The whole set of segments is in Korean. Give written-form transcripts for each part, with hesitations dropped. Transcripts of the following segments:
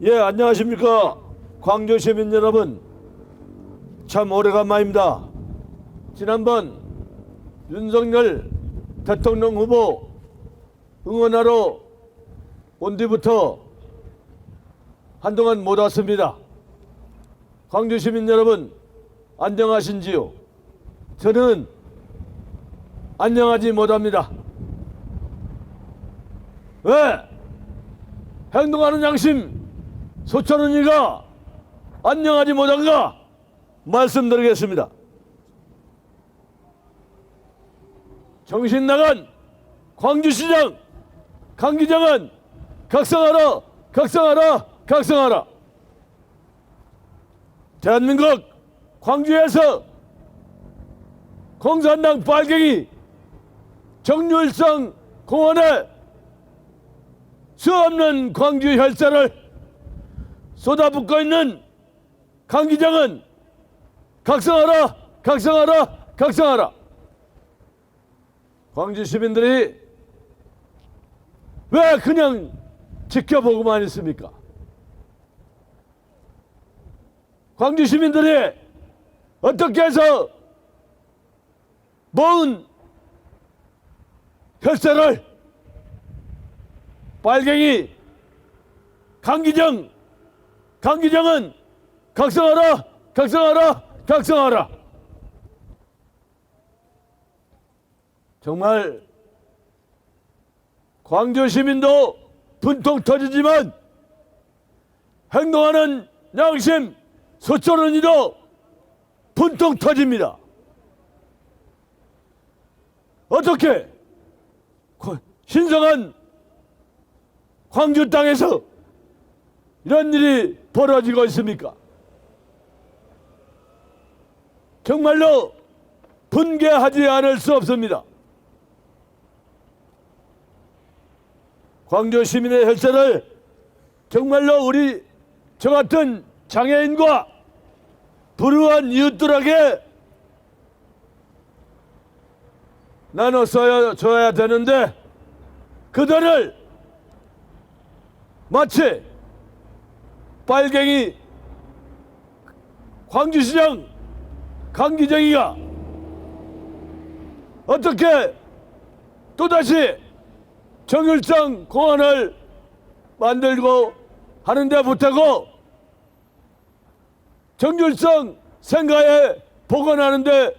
예, 안녕하십니까. 광주 시민 여러분. 참 오래간만입니다. 지난번 윤석열 대통령 후보 응원하러 온 뒤부터 한동안 못 왔습니다. 광주 시민 여러분, 안녕하신지요? 저는 안녕하지 못합니다. 왜? 행동하는 양심 소천은이가 안녕하지 못한가? 말씀드리겠습니다. 정신 나간 광주시장 강기정은 각성하라, 각성하라, 각성하라. 대한민국 광주에서 공산당 빨갱이 정률성 공원에 수없는 광주 혈세를 쏟아붓고 있는 강기정은 각성하라, 각성하라, 각성하라. 광주 시민들이 왜 그냥 지켜보고만 있습니까? 광주 시민들이 어떻게 해서 모은 혈세를 빨갱이 강기정은 각성하라, 각성하라, 각성하라. 정말 광주 시민도 분통 터지지만 행동하는 양심 소천은이도 분통 터집니다. 어떻게 신성한 광주 땅에서 이런 일이 벌어지고 있습니까? 정말로 분개하지 않을 수 없습니다. 광주 시민의 혈세를 정말로 우리 저 같은 장애인과 불우한 이웃들에게 나눠 줘야 되는데 그들을 마치 빨갱이 광주시장 강기정이가 어떻게 또다시 정율성 공원을 만들고 하는데 못하고 정율성 생가에 복원하는데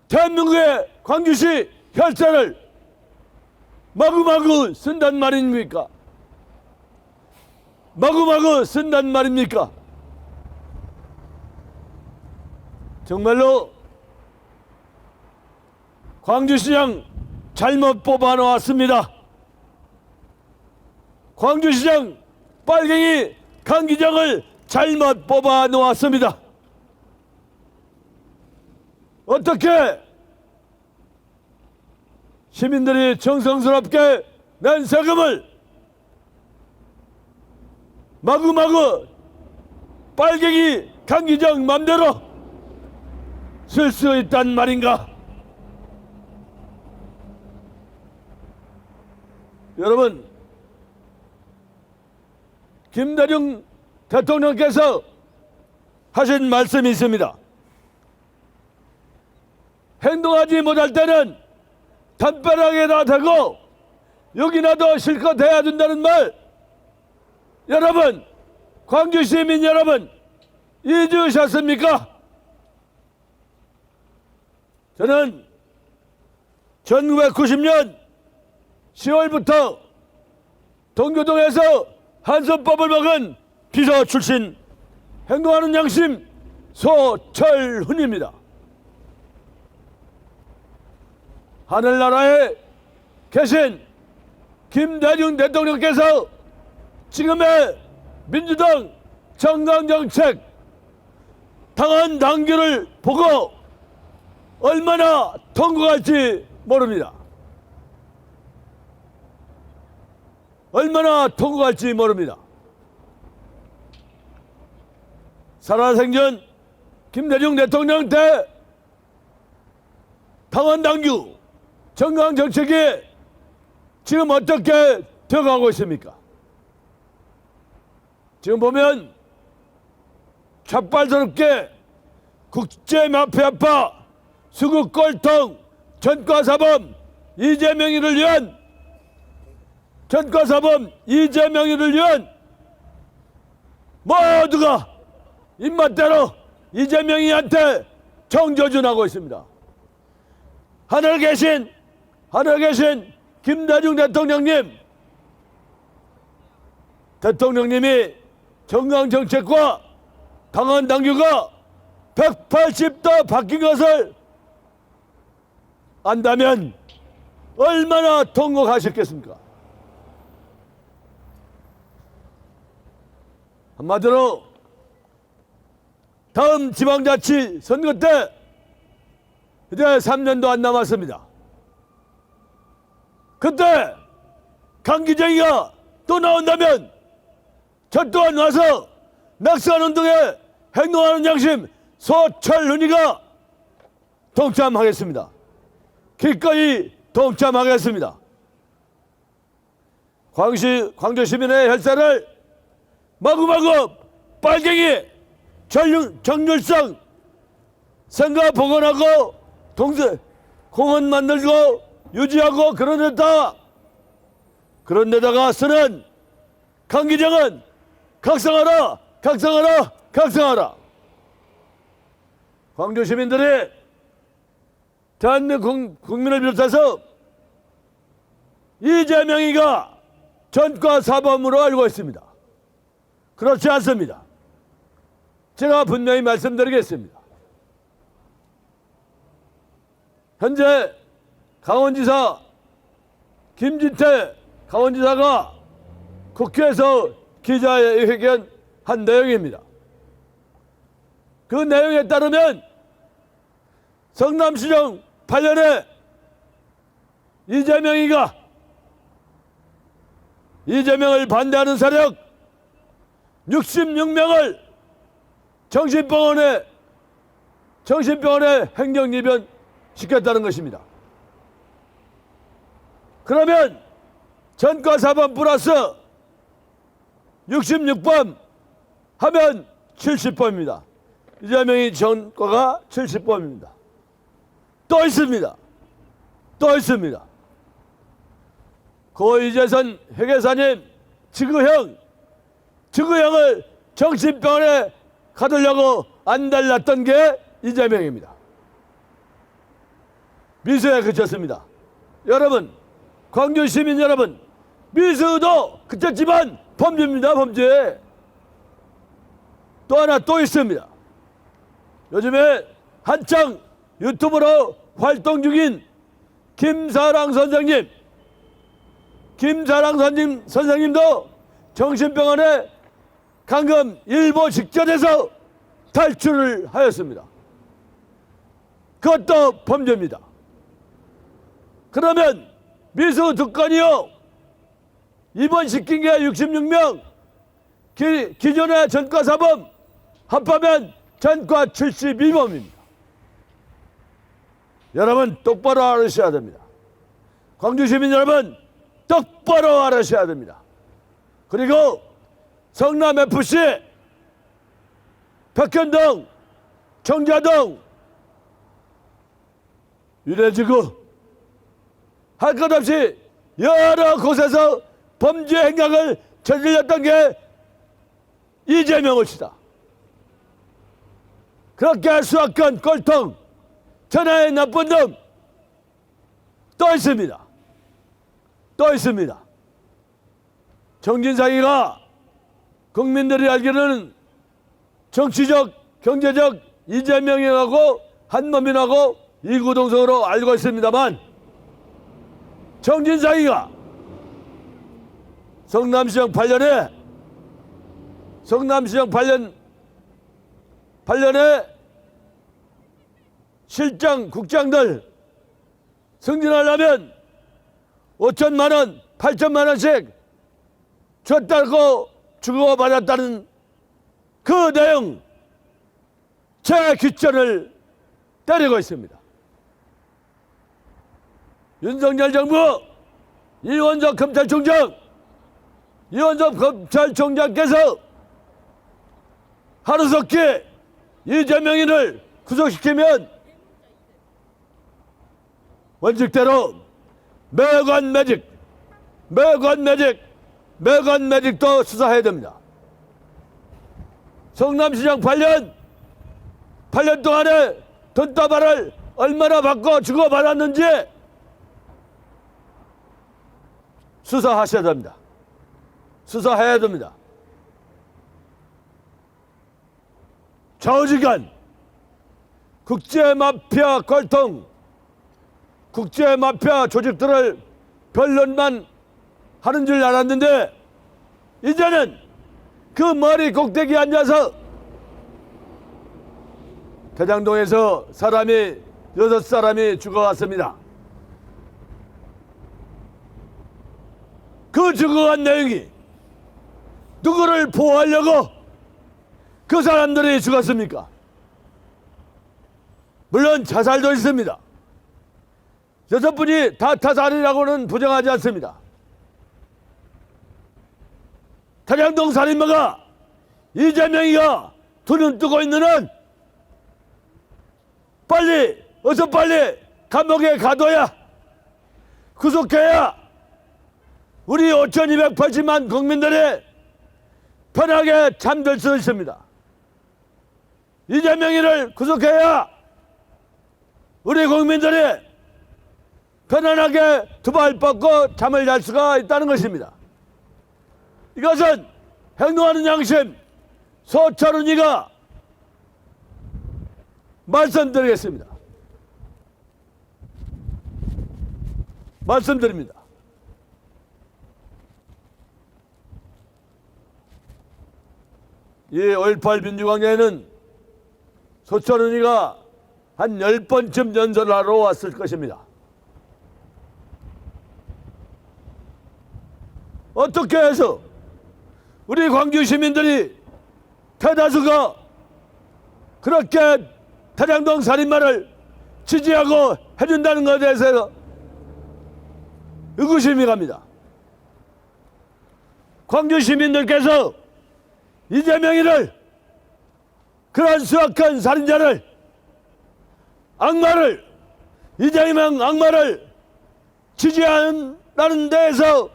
대한민국의 광주시 혈세를 마구마구 쓴단 말입니까? 마구마구 쓴단 말입니까? 정말로 광주시장 잘못 뽑아 놓았습니다. 광주시장 빨갱이 강기정을 잘못 뽑아 놓았습니다. 어떻게 시민들이 정성스럽게 낸 세금을 마구마구 빨갱이 강기정 맘대로 쓸 수 있단 말인가? 여러분, 김대중 대통령께서 하신 말씀이 있습니다. 행동하지 못할 때는 담벼락에다 대고 여기나도 실컷 해야 된다는 말, 여러분, 광주 시민 여러분, 잊으셨습니까? 저는 1990년 10월부터 동교동에서 한솥밥을 먹은 비서 출신 행동하는 양심 소철훈입니다. 하늘나라에 계신 김대중 대통령께서 지금의 민주당 정강정책 당헌 당규를 보고 얼마나 통과할지 모릅니다. 얼마나 통과할지 모릅니다. 살아생전 김대중 대통령 때 당헌 당규 정강정책이 지금 어떻게 되어가고 있습니까? 지금 보면 찹발스럽게 국제마피아파 수국 꼴통 전과사범 이재명이를 위한 모두가 입맛대로 이재명이한테 정조준하고 있습니다. 하늘에 계신 김대중 대통령님이 정강정책과 당헌당규가 180도 바뀐 것을 안다면 얼마나 통곡하셨겠습니까? 한마디로 다음 지방자치 선거 때 이제 3년도 안 남았습니다. 그때 강기정이가 또 나온다면 저 또한 와서 낙선운동에 행동하는 양심 소철훈이가 동참하겠습니다. 기꺼이 동참하겠습니다. 광주 시민의 혈세를 마구마구 빨갱이 정률성 생각 복원하고 공원 만들고 유지하고 그런 데다가 쓰는 강기정은 각성하라. 광주 시민들이 대한민국 국민을 비롯해서 이재명이가 전과 사범으로 알고 있습니다. 그렇지 않습니다. 제가 분명히 말씀드리겠습니다. 현재 강원지사 김진태 강원지사가 국회에서 기자회견한 내용입니다. 그 내용에 따르면 성남시정 8년에 이재명을 반대하는 세력 66명을 정신병원에 행정입원 시켰다는 것입니다. 그러면 전과 4번 플러스 66번 하면 70번입니다. 이재명이 전과가 70번입니다. 또 있습니다. 고 이재선 회계사님 지구형을 정신병원에 가두려고 안 달랐던 게 이재명입니다. 미수에 그쳤습니다. 여러분, 광주 시민 여러분, 미수도 그쳤지만 범죄입니다. 범죄. 또 하나 또 있습니다. 요즘에 한창 유튜브로 활동 중인 김사랑 선생님도 정신병원에 강금 일보 직전에서 탈출을 하였습니다. 그것도 범죄입니다. 그러면 미수 두 건이요, 입원시킨 게 66명, 기존의 전과 사범 합하면 전과 72범입니다. 여러분 똑바로 알으셔야 됩니다. 광주 시민 여러분 똑바로 알으셔야 됩니다. 그리고 성남FC, 백현동, 청자동, 유래지구 할 것 없이 여러 곳에서 범죄 행각을 저질렀던 게 이재명을시다. 그렇게 수학권 꼴통 전화의 나쁜 놈 또 있습니다. 정진상이가 국민들이 알기로는 정치적, 경제적 이재명이하고 한범인하고 이구동성으로 알고 있습니다만, 정진상이가 성남시정 8년에 실장, 국장들 승진하려면 5천만 원, 8천만 원씩 줬다고 주고받았다는 그 내용 제 기천을 때리고 있습니다. 윤석열 정부 이원석 검찰총장께서 하루속히 이재명이를 구속시키면 원칙대로 매건 매직도 수사해야 됩니다. 성남시장 8년 동안에 돈다발을 얼마나 받고 주고받았는지 수사하셔야 됩니다. 수사해야 됩니다. 좌우지간 국제마피아 꼴통, 국제마피아 조직들을 변론만 하는 줄 알았는데 이제는 그 머리 꼭대기에 앉아서 대장동에서 6사람이 죽어갔습니다. 그 죽어간 내용이 누구를 보호하려고 그 사람들이 죽었습니까? 물론 자살도 있습니다. 6분이 다 타살이라고는 부정하지 않습니다. 대장동 살인마가 이재명이가 두 눈 뜨고 있는 한 어서 빨리 감옥에 가둬야, 구속해야 우리 5,280만 국민들이 편하게 잠들 수 있습니다. 이재명이를 구속해야 우리 국민들이 편안하게 두 발 뻗고 잠을 잘 수가 있다는 것입니다. 이것은 행동하는 양심 소철훈이가 말씀드립니다. 이 5.18 민주광장에는 소철훈이가 한 10번쯤 연설하러 왔을 것입니다. 어떻게 해서 우리 광주 시민들이 대다수가 그렇게 대장동 살인마를 지지하고 해준다는 것에 대해서 의구심이 갑니다. 광주 시민들께서 이재명이를, 그런 수악한 살인자를, 이재명 악마를 지지한다는 데에서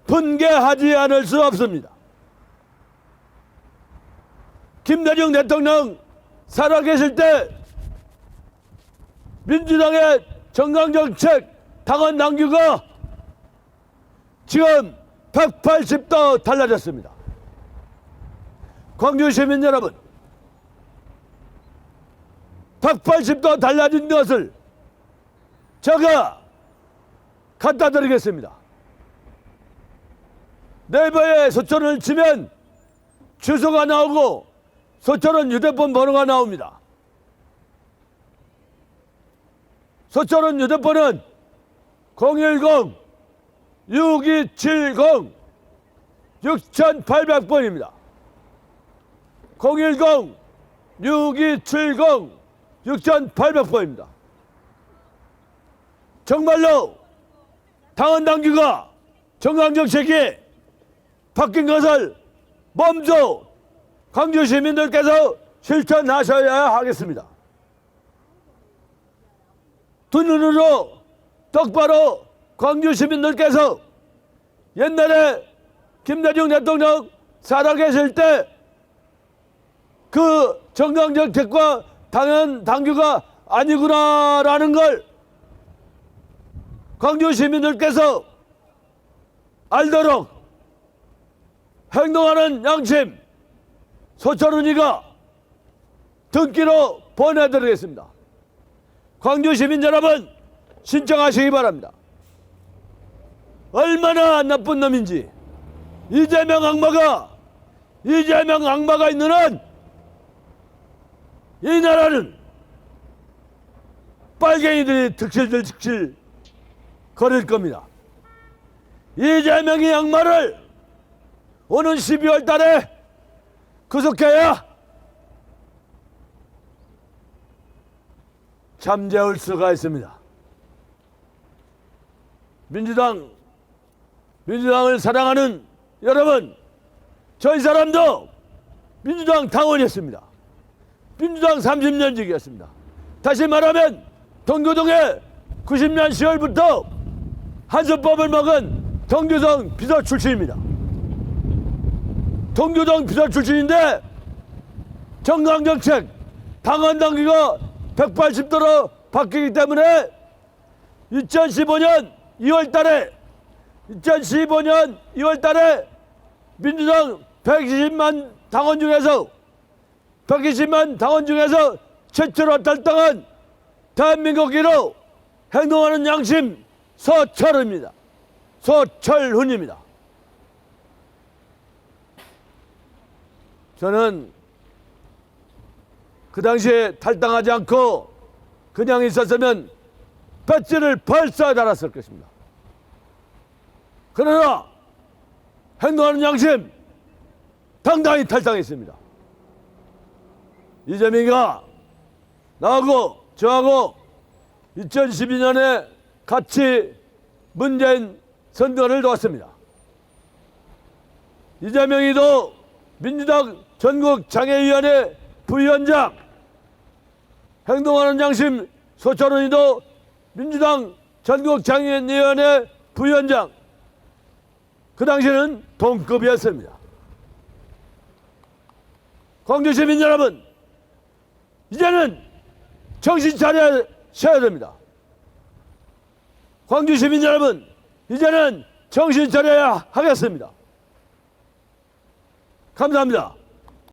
분개하지 않을 수 없습니다. 김대중 대통령 살아계실 때 민주당의 정강정책 당원 당규가 지금 180도 달라졌습니다. 광주 시민 여러분, 180도 달라진 것을 제가 갖다 드리겠습니다. 네이버에 소철을 치면 주소가 나오고 소철은 휴대폰 번호가 나옵니다. 소철은 휴대폰은 010-6270-6800번입니다. 010-6270-6800번입니다. 정말로 당원 당규가, 정강정책이 바뀐 것을 먼저 광주 시민들께서 실천하셔야 하겠습니다. 두 눈으로 똑바로 광주 시민들께서 옛날에 김대중 대통령 살아계실 때 그 정강정책과 당연 당규가 아니구나라는 걸 광주 시민들께서 알도록 행동하는 양심 소철훈이가 등기로 보내드리겠습니다. 광주 시민 여러분, 신청하시기 바랍니다. 얼마나 나쁜 놈인지, 이재명 악마가 있는 한 이 나라는 빨갱이들이 득실 거릴 겁니다. 이재명이 악마를 오는 12월 달에 구속해야 잠재울 수가 있습니다. 민주당을 사랑하는 여러분, 저희 사람도 민주당 당원이었습니다. 민주당 30년직이었습니다. 다시 말하면 동교동에 90년 10월부터 한선법을 먹은 동교동 비서 출신입니다. 동교동 비서 출신인데 정강정책 당원 당규가 180도로 바뀌기 때문에 2015년 2월 달에 민주당 120만 당원 중에서 최초로 탈당한 대한민국 1호 행동하는 양심 서철훈입니다. 저는 그 당시에 탈당하지 않고 그냥 있었으면 배지를 벌써 달았을 것입니다. 그러나 행동하는 양심 당당히 탈당했습니다. 이재명이가 나하고 저하고 2012년에 같이 문재인 선거를 도왔습니다. 이재명이도 민주당 전국장애위원회 부위원장, 행동하는 양심 서철훈이도 민주당 전국장애위원회 부위원장, 그 당시에는 동급이었습니다. 광주 시민 여러분, 이제는 정신 차려셔야 됩니다. 광주 시민 여러분, 이제는 정신 차려야 하겠습니다. 감사합니다.